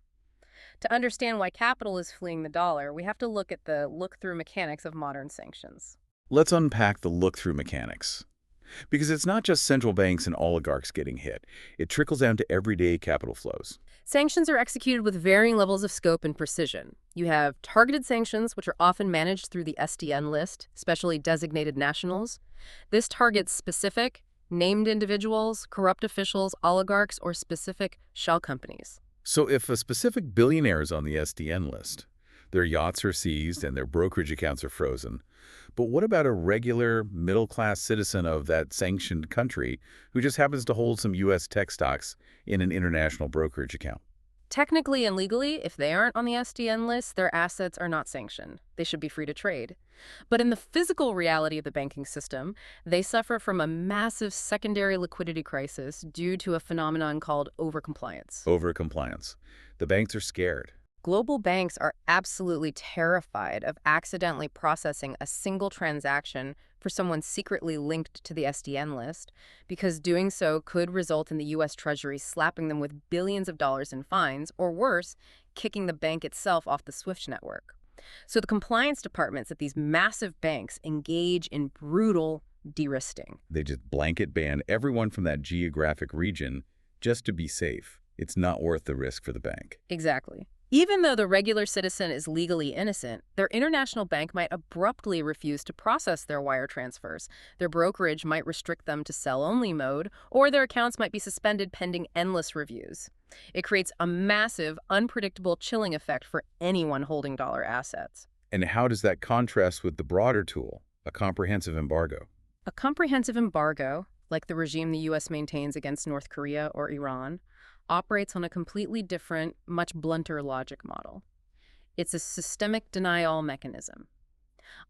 To understand why capital is fleeing the dollar, we have to look at the look-through mechanics of modern sanctions. Let's unpack the look-through mechanics. Because it's not just central banks and oligarchs getting hit. It trickles down to everyday capital flows. Sanctions are executed with varying levels of scope and precision. You have targeted sanctions, which are often managed through the SDN list, specially designated nationals. This targets specific, named individuals, corrupt officials, oligarchs, or specific shell companies. So if a specific billionaire is on the SDN list, their yachts are seized and their brokerage accounts are frozen. But what about a regular middle-class citizen of that sanctioned country who just happens to hold some U.S. tech stocks in an international brokerage account? Technically and legally, if they aren't on the SDN list, their assets are not sanctioned. They should be free to trade. But in the physical reality of the banking system, they suffer from a massive secondary liquidity crisis due to a phenomenon called overcompliance. Overcompliance. The banks are scared. Global banks are absolutely terrified of accidentally processing a single transaction for someone secretly linked to the SDN list, because doing so could result in the U.S. Treasury slapping them with billions of dollars in fines, or worse, kicking the bank itself off the SWIFT network. So the compliance departments at these massive banks engage in brutal de-risking. They just blanket ban everyone from that geographic region just to be safe. It's not worth the risk for the bank. Exactly. Even though the regular citizen is legally innocent, their international bank might abruptly refuse to process their wire transfers. Their brokerage might restrict them to sell-only mode, or their accounts might be suspended pending endless reviews. It creates a massive, unpredictable chilling effect for anyone holding dollar assets. And how does that contrast with the broader tool, a comprehensive embargo? A comprehensive embargo, like the regime the U.S. maintains against North Korea or Iran, operates on a completely different, much blunter logic model. It's a systemic denial mechanism.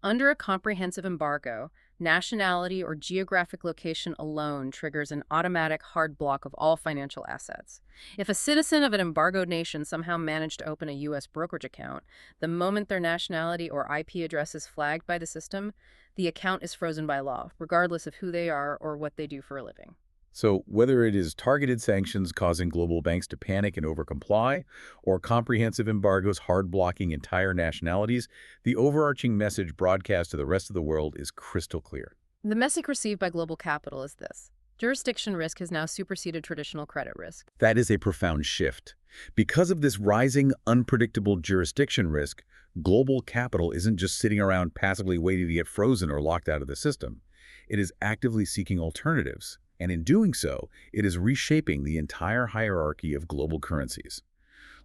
Under a comprehensive embargo, nationality or geographic location alone triggers an automatic hard block of all financial assets. If a citizen of an embargoed nation somehow managed to open a U.S. brokerage account, the moment their nationality or IP address is flagged by the system, the account is frozen by law, regardless of who they are or what they do for a living. So whether it is targeted sanctions causing global banks to panic and overcomply, or comprehensive embargoes hard-blocking entire nationalities, the overarching message broadcast to the rest of the world is crystal clear. The message received by global capital is this: jurisdiction risk has now superseded traditional credit risk. That is a profound shift. Because of this rising, unpredictable jurisdiction risk, global capital isn't just sitting around passively waiting to get frozen or locked out of the system. It is actively seeking alternatives, and in doing so, it is reshaping the entire hierarchy of global currencies.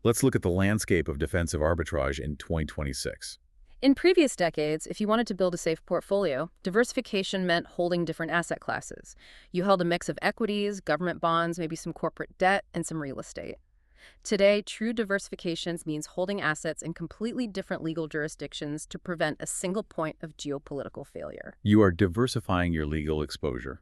Let's look at the landscape of defensive arbitrage in 2026. In previous decades, if you wanted to build a safe portfolio, diversification meant holding different asset classes. You held a mix of equities, government bonds, maybe some corporate debt, and some real estate. Today, true diversification means holding assets in completely different legal jurisdictions to prevent a single point of geopolitical failure. You are diversifying your legal exposure.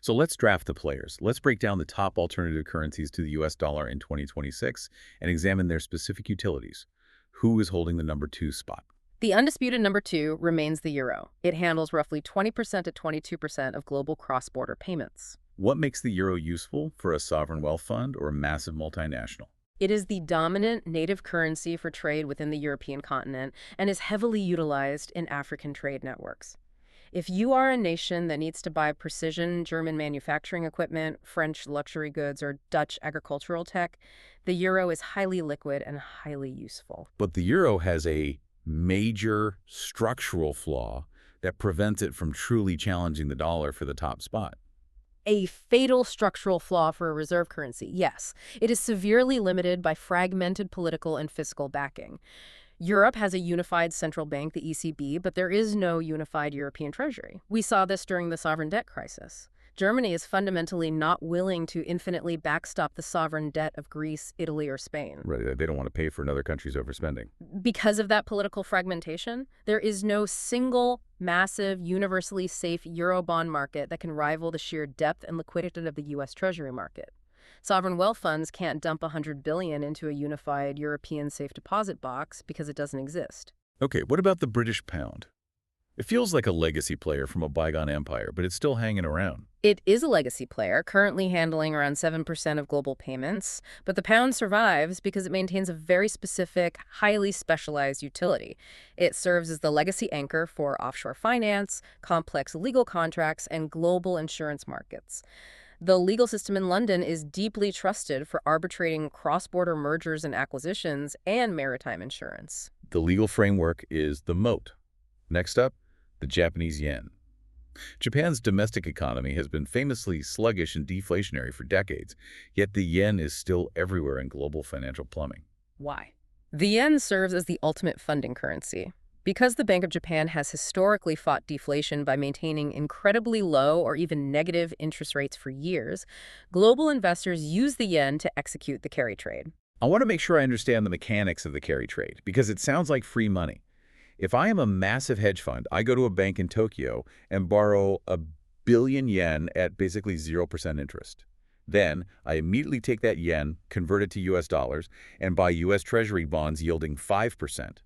So let's draft the players. Let's break down the top alternative currencies to the US dollar in 2026 and examine their specific utilities. Who is holding the number 2 spot? The undisputed number 2 remains the euro. It handles roughly 20% to 22% of global cross-border payments. What makes the euro useful for a sovereign wealth fund or a massive multinational? It is the dominant native currency for trade within the European continent and is heavily utilized in African trade networks. If you are a nation that needs to buy precision German manufacturing equipment, French luxury goods, or Dutch agricultural tech, the euro is highly liquid and highly useful. But the euro has a major structural flaw that prevents it from truly challenging the dollar for the top spot. A fatal structural flaw for a reserve currency, yes. It is severely limited by fragmented political and fiscal backing. Europe has a unified central bank, the ECB, but there is no unified European treasury. We saw this during the sovereign debt crisis. Germany is fundamentally not willing to infinitely backstop the sovereign debt of Greece, Italy, or Spain. Right, they don't want to pay for another country's overspending. Because of that political fragmentation, there is no single, massive, universally safe Eurobond market that can rival the sheer depth and liquidity of the U.S. Treasury market. Sovereign wealth funds can't dump $100 billion into a unified European safe deposit box because it doesn't exist. Okay, what about the British pound? It feels like a legacy player from a bygone empire, but it's still hanging around. It is a legacy player, currently handling around 7% of global payments, but the pound survives because it maintains a very specific, highly specialized utility. It serves as the legacy anchor for offshore finance, complex legal contracts, and global insurance markets. The legal system in London is deeply trusted for arbitrating cross-border mergers and acquisitions and maritime insurance. The legal framework is the moat. Next up, the Japanese yen. Japan's domestic economy has been famously sluggish and deflationary for decades, yet the yen is still everywhere in global financial plumbing. Why? The yen serves as the ultimate funding currency. Because the Bank of Japan has historically fought deflation by maintaining incredibly low or even negative interest rates for years, global investors use the yen to execute the carry trade. I want to make sure I understand the mechanics of the carry trade, because it sounds like free money. If I am a massive hedge fund, I go to a bank in Tokyo and borrow a billion yen at basically 0% interest. Then I immediately take that yen, convert it to US dollars, and buy US Treasury bonds yielding 5%.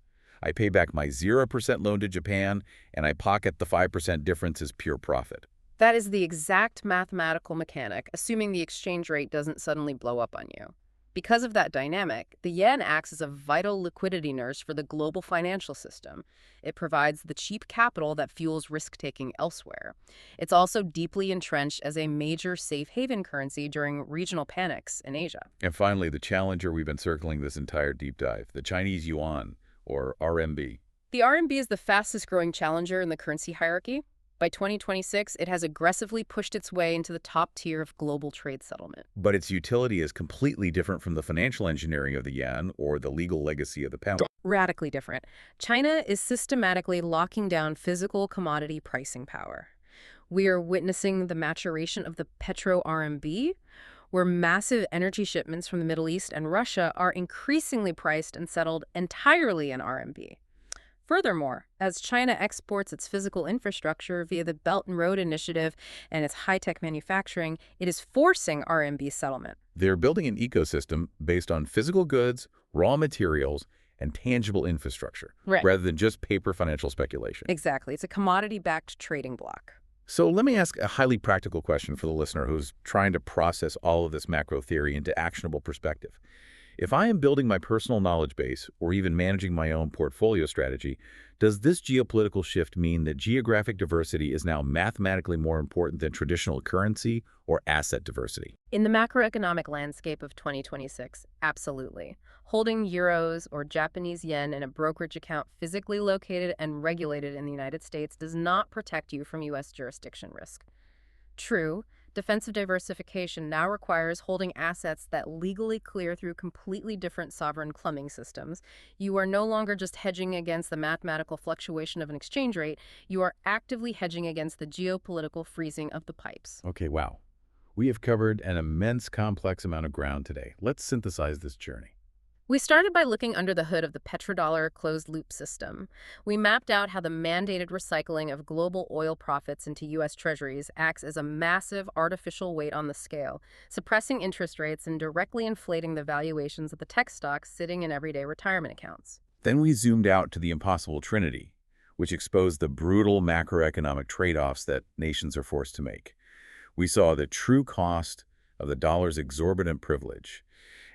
I pay back my 0% loan to Japan, and I pocket the 5% difference as pure profit. That is the exact mathematical mechanic, assuming the exchange rate doesn't suddenly blow up on you. Because of that dynamic, the yen acts as a vital liquidity nurse for the global financial system. It provides the cheap capital that fuels risk-taking elsewhere. It's also deeply entrenched as a major safe haven currency during regional panics in Asia. And finally, the challenger we've been circling this entire deep dive, the Chinese yuan, or RMB. The RMB is the fastest-growing challenger in the currency hierarchy. By 2026, it has aggressively pushed its way into the top tier of global trade settlement. But its utility is completely different from the financial engineering of the yen or the legal legacy of the pound. Radically different. China is systematically locking down physical commodity pricing power. We are witnessing the maturation of the petro-RMB, where massive energy shipments from the Middle East and Russia are increasingly priced and settled entirely in RMB. Furthermore, as China exports its physical infrastructure via the Belt and Road Initiative and its high-tech manufacturing, it is forcing RMB settlement. They're building an ecosystem based on physical goods, raw materials, and tangible infrastructure, rather than just paper financial speculation. Exactly. It's a commodity-backed trading bloc. So let me ask a highly practical question for the listener who's trying to process all of this macro theory into actionable perspective. If I am building my personal knowledge base or even managing my own portfolio strategy, does this geopolitical shift mean that geographic diversity is now mathematically more important than traditional currency or asset diversity? In the macroeconomic landscape of 2026, absolutely. Holding euros or Japanese yen in a brokerage account physically located and regulated in the United States does not protect you from U.S. jurisdiction risk. True, defensive diversification now requires holding assets that legally clear through completely different sovereign clumbing systems. You are no longer just hedging against the mathematical fluctuation of an exchange rate, you are actively hedging against the geopolitical freezing of the pipes. Okay, wow. We have covered an immense complex amount of ground today. Let's synthesize this journey. We started by looking under the hood of the petrodollar closed-loop system. We mapped out how the mandated recycling of global oil profits into U.S. treasuries acts as a massive artificial weight on the scale, suppressing interest rates and directly inflating the valuations of the tech stocks sitting in everyday retirement accounts. Then we zoomed out to the impossible trinity, which exposed the brutal macroeconomic trade-offs that nations are forced to make. We saw the true cost of the dollar's exorbitant privilege,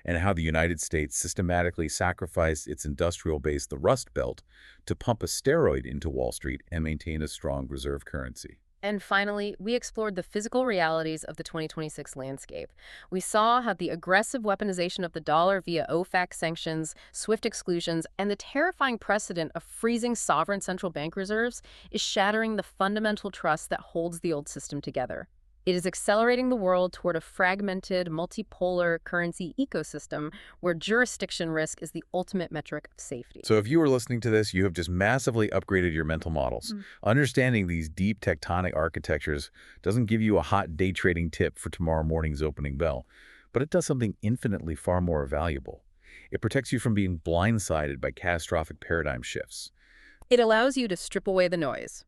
and how the United States systematically sacrificed its industrial base, the Rust Belt, to pump a steroid into Wall Street and maintain a strong reserve currency. And finally, we explored the physical realities of the 2026 landscape. We saw how the aggressive weaponization of the dollar via OFAC sanctions, SWIFT exclusions, and the terrifying precedent of freezing sovereign central bank reserves is shattering the fundamental trust that holds the old system together. It is accelerating the world toward a fragmented, multipolar currency ecosystem where jurisdiction risk is the ultimate metric of safety. So if you are listening to this, you have just massively upgraded your mental models. Understanding these deep tectonic architectures doesn't give you a hot day trading tip for tomorrow morning's opening bell, but it does something infinitely far more valuable. It protects you from being blindsided by catastrophic paradigm shifts. It allows you to strip away the noise.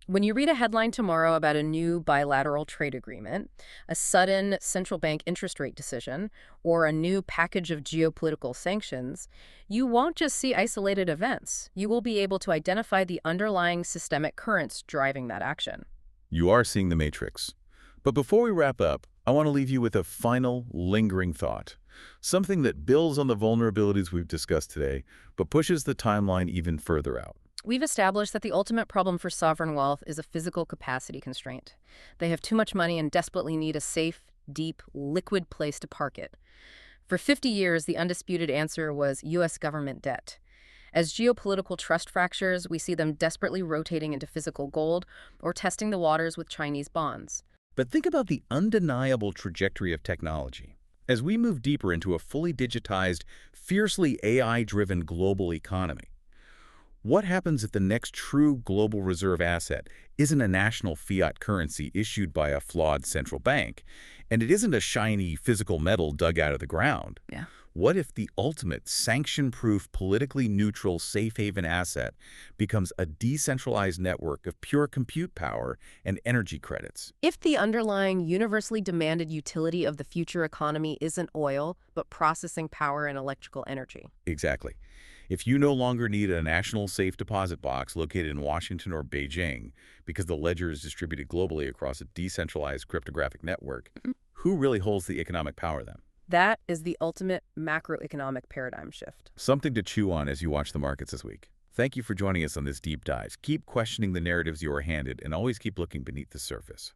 When you read a headline tomorrow about a new bilateral trade agreement, a sudden central bank interest rate decision, or a new package of geopolitical sanctions, you won't just see isolated events. You will be able to identify the underlying systemic currents driving that action. You are seeing the matrix. But before we wrap up, I want to leave you with a final, lingering thought. Something that builds on the vulnerabilities we've discussed today, but pushes the timeline even further out. We've established that the ultimate problem for sovereign wealth is a physical capacity constraint. They have too much money and desperately need a safe, deep, liquid place to park it. For 50 years, the undisputed answer was U.S. government debt. As geopolitical trust fractures, we see them desperately rotating into physical gold or testing the waters with Chinese bonds. But think about the undeniable trajectory of technology. As we move deeper into a fully digitized, fiercely AI-driven global economy, what happens if the next true global reserve asset isn't a national fiat currency issued by a flawed central bank, and it isn't a shiny physical metal dug out of the ground? Yeah. What if the ultimate sanction-proof, politically neutral safe haven asset becomes a decentralized network of pure compute power and energy credits? If the underlying universally demanded utility of the future economy isn't oil, but processing power and electrical energy. Exactly. If you no longer need a national safe deposit box located in Washington or Beijing because the ledger is distributed globally across a decentralized cryptographic network, who really holds the economic power then? That is the ultimate macroeconomic paradigm shift. Something to chew on as you watch the markets this week. Thank you for joining us on this deep dive. Keep questioning the narratives you are handed and always keep looking beneath the surface.